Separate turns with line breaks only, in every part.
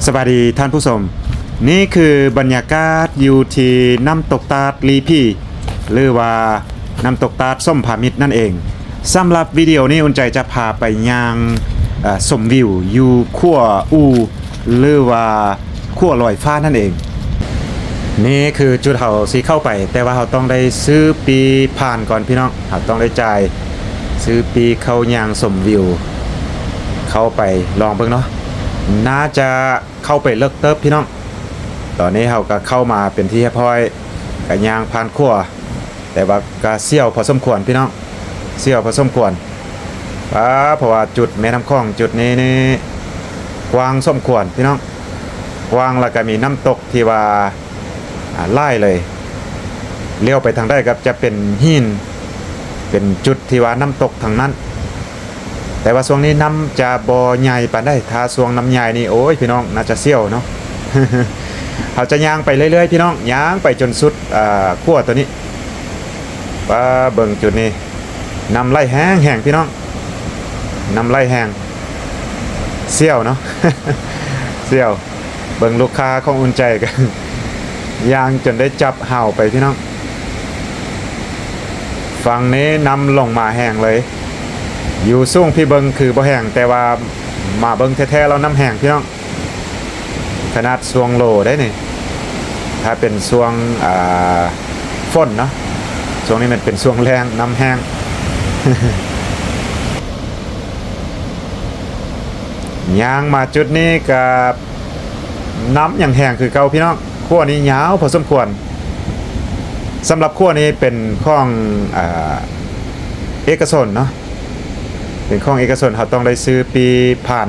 สวัสดีท่านผู้ชมนี่คือบรรยากาศอยู่ที่น้ำตกตาดลีพี่หรือว่าน้ำตกตาดส้มผามิตรนั่นเองสำหรับวิดีโอนี้อุ่นใจจะพาไปยังชมวิวอยู่ขั้วอูหรือว่าขั้วลอยฟ้านั่นเองนี่คือจุดเขาสีเข้าไปแต่ว่าเขาต้องได้ซื้อปีผ่านก่อนพี่น้องเขาต้องได้จ่ายซื้อปีเข้ายางชมวิวเข้าไปลองเบิ่งเนาะน่าจะเข้าไปเลิกเติบพี่น้องตอนนี้เขาก็เข้ามาเป็นที่เรียบร้อยกับยางผ่านขั้วแต่ว่าก็เสี่ยวพอสมควรพี่น้องเสี่ยวพอสมควรเพราะว่าจุดแม่น้ำคลองจุดนี้นี่กว้างสมควรพี่น้องกว้างแล้วก็มีน้ำตกที่ว่าไล่เลยเลี้ยวไปทางได้ครับจะเป็นหินเป็นจุดที่ว่าน้ำตกทางนั้นแต่ว่าช่วงนี้น้ำจะบ่ใหญ่ปานได้ถ้าช่วงน้ำใหญ่นี่โอ้ยพี่น้องน่าจะเสี่ยวเนาะ เขาจะย่างไปเรื่อยๆพี่น้องย่างไปจนสุดขั้วตัวนี้เบิ่งจุดนี้น้ำไหลแห้งๆพี่น้องน้ำไหลแห้งเสี่ยวเนาะ เสี่ยวเบิ่งลูกค้าของอุ่นใจกัน ย่างจนได้จับเห่าไปพี่น้องฝั่งนี้น้ำลงมาแห้งเลยอยู่สูงพี่เบิงคือบ่แห้งแต่ว่ามาเบิงแท้ๆเราน้ำแห้งพี่น้องขนาดสวงโลได้นี่ถ้าเป็นสวงฝนเนาะสวงนี้มันเป็นสวงแรงน้ำแห้ง ย่างมาจุดนี้กับน้ำอย่างแห้งคือเก่าพี่น้องขั้วนี้ยาวพอสมควรสำหรับขั้วนี้เป็นของเอกชนเนาะเป็นของเอกชนเขาต้องได้ซื้อปีผ่าน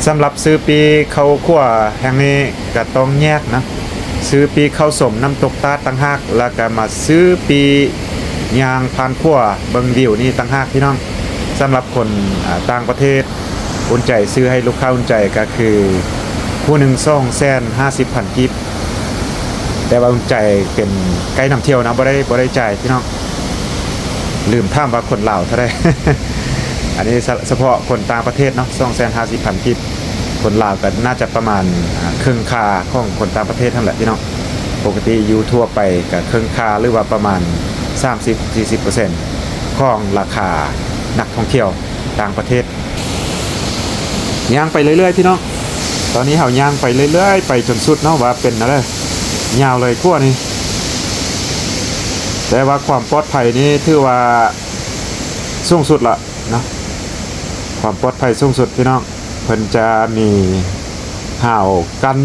สำหรับซื้อปีเขาขั้วแห่งนี้ก็ต้องแยกนะซื้อปีเข้าสมน้ำตกตาตั้งหากแล้วก็มาซื้อปียางผ่านขั้วเบิงวิวนี่ตั้งหากพี่น้องสำหรับคนต่างประเทศอุ่นใจซื้อให้ลูกค้าอุ่นใจก็คือผู้หนึ่ง250,000 กิบแต่ว่าอุ่นใจเป็นไกด์นำเที่ยวนะบ่ได้จ่ายพี่น้องลืมถามว่าคนลาวเท่าไหร่ อันนี้เฉพาะคนต่างประเทศเนาะ250,000 กิบคนลาวก็น่าจะประมาณครึ่งค่าของคนต่างประเทศทั้งแหละพี่น้องปกติอยู่ทั่วไปก็ครึ่งค่าหรือว่าประมาณ 30-40% ของราคานักท่องเที่ยวต่างประเทศย่างไปเรื่อยๆพี่น้องตอนนี้เฮาย่างไปเรื่อยๆไปจนสุดเนาะว่าเป็นอะไรยาวเลยขั้วนี้แต่ว่าความปลอดภัยนี่ถือว่าสูงสุดละนะความปลอดภัยสูงสุดพี่น้องเพิ่นจะมีห่าวกัน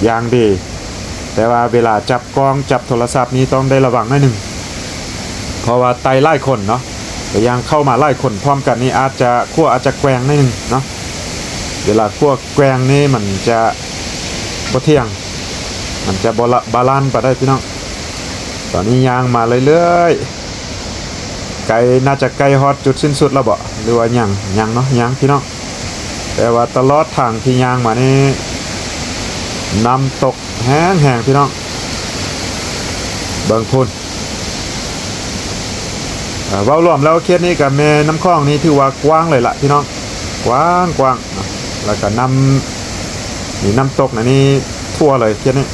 อย่างดีแต่ว่าเวลาจับกล้องจับโทรศัพท์นี้ต้องได้ระวังหน่อยหนึ่งเพราะว่าไต่ไล่คนเนาะแต่ยังเข้ามาไล่คนพร้อมกันนี่ขั้วอาจจะแกว่งหน่อยหนึ่งเนาะเวลาขั้วแกว่งนี่มันจะบ่เที่ยงมันจะบาลานซ์ไปได้พี่น้องตอนนี้ยางมาเรื่อยๆไกลน่าจะใกล้ฮอตจุดสิ้นสุดแล้วบ่หรือว่ายังเนาะยังพี่น้องแต่ว่าตลอดทางที่ยางมานี่น้ำตกแห้งๆพี่น้องเบิ่งพุ่นเว้ารวมแล้วเขตนี้กับแม่น้ำคลองนี้ถือว่ากว้างเลยล่ะพี่น้องกว้างแล้วก็น้ำตกนี่ทั่วเลยเขตนี้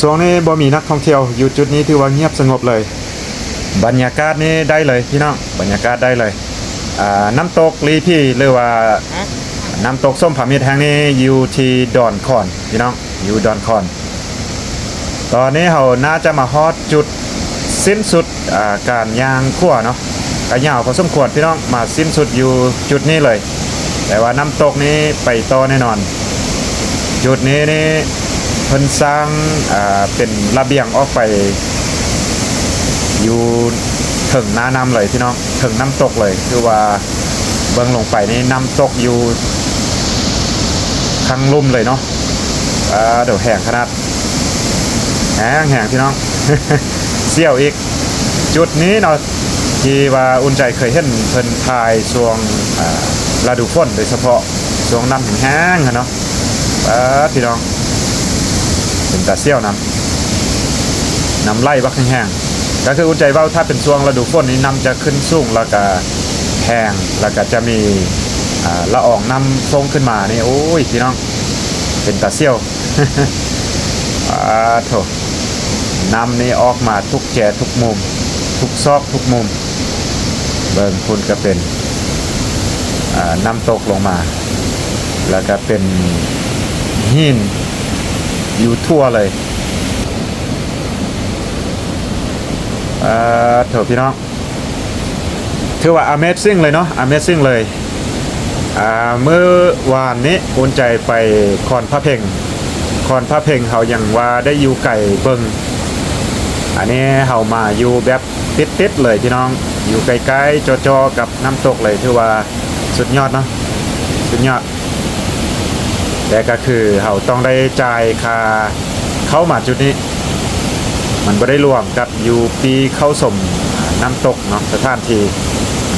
ช่วงนี้บ่มีนักท่องเที่ยวอยู่จุดนี้ถือว่าเงียบสงบเลยบรรยากาศนี้ได้เลยพี่น้องบรรยากาศได้เลยน้ำตกลีพี่หรือว่าน้ำตกส้มผามิตรแห่งนี้อยู่ที่ดอนคอนพี่น้องอยู่ดอนคอนตอนนี้เราน่าจะมาฮอดจุดสิ้นสุดการย่างขั้วเนาะก็ยาวพอสมควรพี่น้องมาสิ้นสุดอยู่จุดนี้เลยแต่ว่าน้ำตกนี้ไปต่อแน่นอนจุดนี้นี่เพิ่นสร้างเป็นระเบียงออกไปอยู่ถึงหน้าน้ำเลยพี่น้องถึงน้ำตกเลยคือว่าเบื้องลงไปนี่น้ำตกอยู่ข้างลุ่มเลยเนาะเดี๋ยวแห้งขนาดแห้งพี่น้อง เสี่ยวอีกจุดนี้เนาะที่ว่าอุ่นใจเคยเห็นเพิ่นถ่ายช่วงฤดูฝนโดยเฉพาะช่วงน้ำแห้งเนาะพี่น้องเป็นตาเสี่ยวน้ำไหลบักแห้งก็คืออุ่นใจว่าถ้าเป็นช่วงฤดูฝนนี้น้ำจะขึ้นสูงแล้วก็แห้งแล้วก็จะมี ละอองน้ำทรงขึ้นมานี่โอ้ยพี่น้องเป็นตาเซี่ยว โถน้ำนี่ออกมาทุกแจทุกมุมทุกซอกทุกมุมเบิ่งคุณก็เป็นน้ำตกลงมาแล้วก็เป็นหินอยู่ทั่วเลยโถพี่น้องถือว่า Amazing เลยเนาะ Amazing เลยเมื่อวานนี้อุ่นใจไปคอนพระเพ่งเขายังว่าได้อยู่ไก่เบิงอันนี้เขามาอยู่แบบติดเลยพี่น้องอยู่ใกล้ๆจอๆกับน้ำตกเลยถือว่าสุดยอดเนาะสุดยอดแต่ก็คือเขาต้องได้จ่ายค่าเข้ามาจุดนี้มันไม่ได้รวมกับอยู่ปีเข้าสมน้ำตกเนาะสถานที่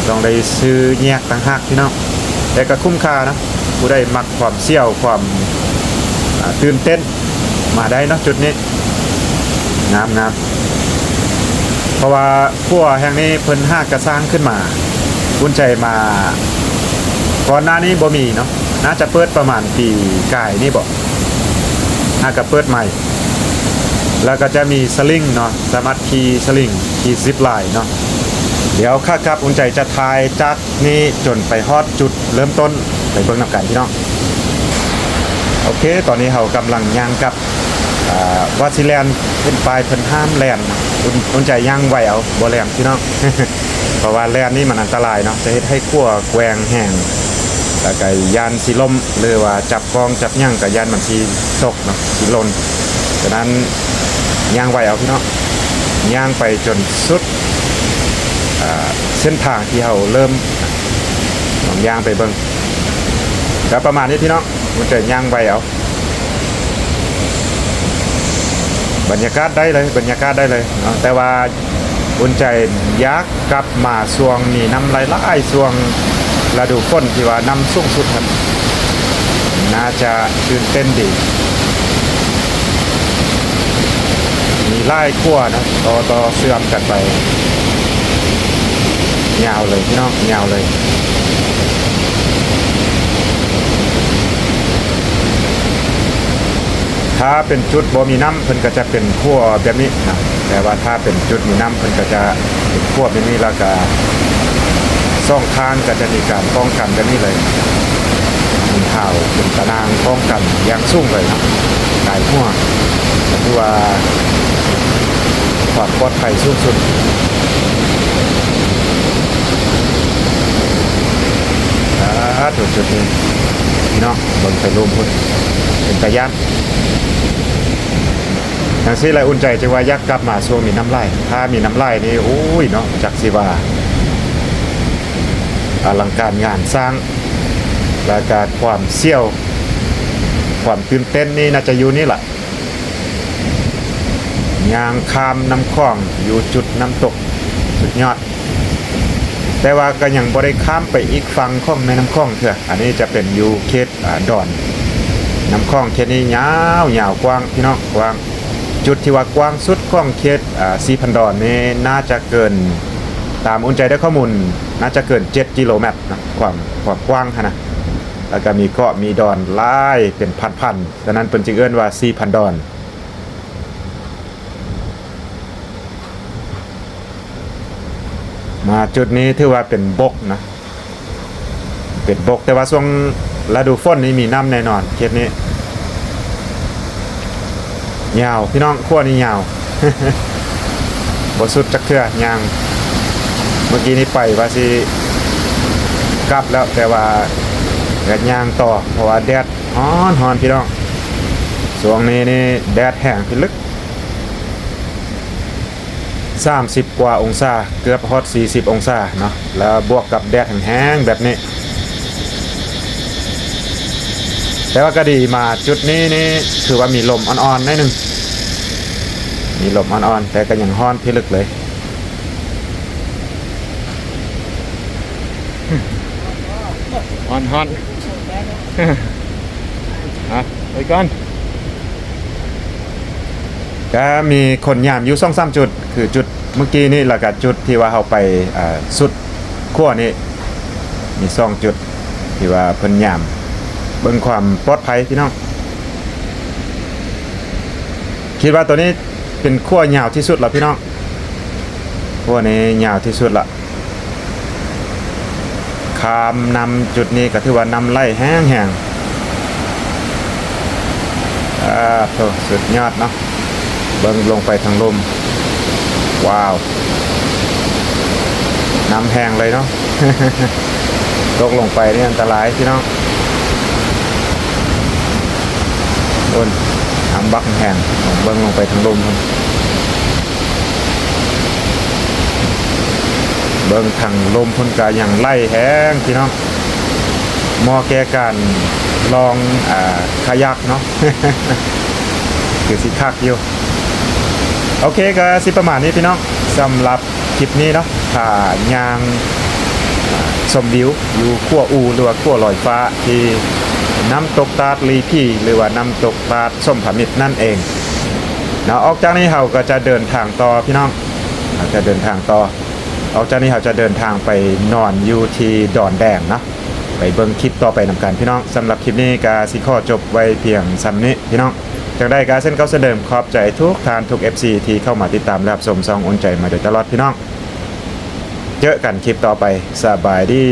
ต้องได้ซื้อแยกต่างหากพี่น้องแต่ก็คุ้มค่านะผู้ได้มักความเสี่ยวความตื่นเต้นมาได้เนาะจุดนี้งามเพราะว่าพวกแห่งนี้เพิ่นกระสร้างขึ้นมาอุ่นใจมาก่อนหน้านี้บ่มีเนาะน่าจะเปิดประมาณปีกายนี่บ่กระเปิดใหม่แล้วก็จะมีสลิงเนาะสามารถขี่สลิงขี่ซิปไลน์เนาะเดี๋ยวครับอุ่นใจจะทายจากนี้จนไปฮอดจุดเริ่มต้นไปเบิ่งนำกันพี่น้องโอเคตอนนี้เรากำลังย่างกับวาซิแลนเป็นปลายเพิ่นห้ามแลนอุ่นใจย่างไว้เอาบ่แลนพี่น้อง เพราะว่าแลนนี่มันอันตรายเนาะจะเฮ็ดให้ขั้วแกวงแห้งแล้วก็ยานสิล่มหรือว่าจับกองจับย่างกับยานมันสิตกเนาะสิหล่นฉะนั้นย่างไว้เอาพี่น้องย่างไปจนสุดเส้นทางที่เราเริ่มย่างไปเบิ่งก็ประมาณนี้พี่น้องอุ่นใจย่างไว้เอาบรรยากาศได้เลยแต่ว่าอุ่นใจยักกลับมาช่วงนี้น้ำไหลช่วงฤดูฝนที่ว่าน้ำสูงสุดครับน่าจะตื่นเต้นดีมีไล่ขั้วนะต่อเสื่อมกันไปยาวเลยพี่น้องยาวเลยถ้าเป็นจุดบ่มีน้ำเพิ่นก็จะเป็นขั้วแบบนี้นะแต่ว่าถ้าเป็นจุดมีน้ำเพิ่นก็จะเป็นขั้วแบบนี้แล้วก็ซ่องทางก็จะมีการป้องกันแบบนี้เลยมีข่าวเป็นตารางป้องกันอย่างสูงเลยนะกายหัวคือว่าความปลอดภัยสูงสุดจุดนี้พี่น้องบนไปรูมพุ่นเป็นตะย่านอย่างที่ไรอุ่นใจจะว่ายักกลับมาช่วงมีน้ำไหลถ้ามีน้ำไหลนี่โอ้ยเนาะจักสิว่าอลังการงานสร้างและการความเสี่ยวความตื่นเต้นนี่น่าจะอยู่นี่แหละยางคามน้ำคลองอยู่จุดน้ำตกสุดยอดแต่ว่าก็ยังบ่ได้ข้ามไปอีกฝั่งของแม่น้ำคลองเถอะอันนี้จะเป็นอยู่เขตดอนน้ำคลองเขตนี้ยาวกว้างพี่น้องกว้างจุดที่ว่ากว้างสุดของเขต4,000 ดอนนี่น่าจะเกินตามอุ่นใจได้ข้อมูลน่าจะเกิน7 กิโลเมตรนะความกว้างนะแล้วก็มีเกาะมีดอนหลายเป็นพันๆดังนั้นเพิ่นจึงเอิ้นว่า 4,000 ดอนมาจุดนี้ถือว่าเป็นบกนะเป็นบกแต่ว่าช่วงฤดูฝนนี้มีน้ำแน่นอนเขตนี้ยาวพี่น้องขั้วนี้ยาว บสุดจักเทื่อยางเมื่อกี้นี้ไปว่าสิกลับแล้วแต่ว่าแดดยางต่อเพราะว่าแดดฮ้อนพี่น้องช่วงนี้นี่แดดแห้งพิลึก30 กว่าองศาเกือบฮอต40 องศาเนาะแล้วบวกกับแดดแห้งๆแบบนี้แต่ว่าก็ดีมาจุดนี้นี่ถือว่ามีลมอ่อนๆหน่อยนึงมีลมอ่อนๆแต่ก็ยังฮ้อนพิลึกเลย
ฮอนไปก่อน
ก็มีคนยามอยู่2-3 จุดคือจุดเมื่อกี้นี่แล้วก็จุดที่ว่าเขาไปสุดขั้วนี่มี2 จุด ที่ว่าเพิ่นยามเบิ่งความปลอดภัยพี่น้องคิดว่าตัวนี้เป็นขั้วยาวที่สุดแล้วพี่น้องขั้วนี้ยาวที่สุดละคามนำจุดนี้ก็ถือว่านำไล่แห้งโธ่สุดยอดเนาะเบิ่งลงไปทางลมว้าวน้ำแห้งเลยเนาะ ตกลงไปนี่อันตรายพี่น้องบนน้ำบักแห้งเบิ่งลงไปทางลมเบิ่งทางลมพุ่นกาอย่างไล่แห้งพี่น้องเหมาะแก่การลองคายักเนาะ คือสิคักอยู่โอเคก็สิประมาณนี้พี่น้องสำหรับคลิปนี้เนาะถ้ายางชมวิวอยู่ขั้วอูหรือว่าขั้วลอยฟ้าที่น้ำตกตาดลีพี่หรือว่าน้ำตกตาดส้มผามิตรนั่นเองเนาะออกจากนี้เราก็จะเดินทางต่อพี่น้องเราจะเดินทางต่อออกจากนี้เราจะเดินทางไปนอนอยู่ที่ดอนแดงเนาะไปเบิ่งคลิปต่อไปนำกันพี่น้องสำหรับคลิปนี้ก็สิขอจบไว้เพียงซ้ำนี้พี่น้องจากได้การเส้นเก้าเดิมขอบใจทุกทานทุก FC ที่เข้ามาติดตามและรับชมซองอุ่นใจมาโดยตลอดพี่น้องเจอกันคลิปต่อไปสบายดี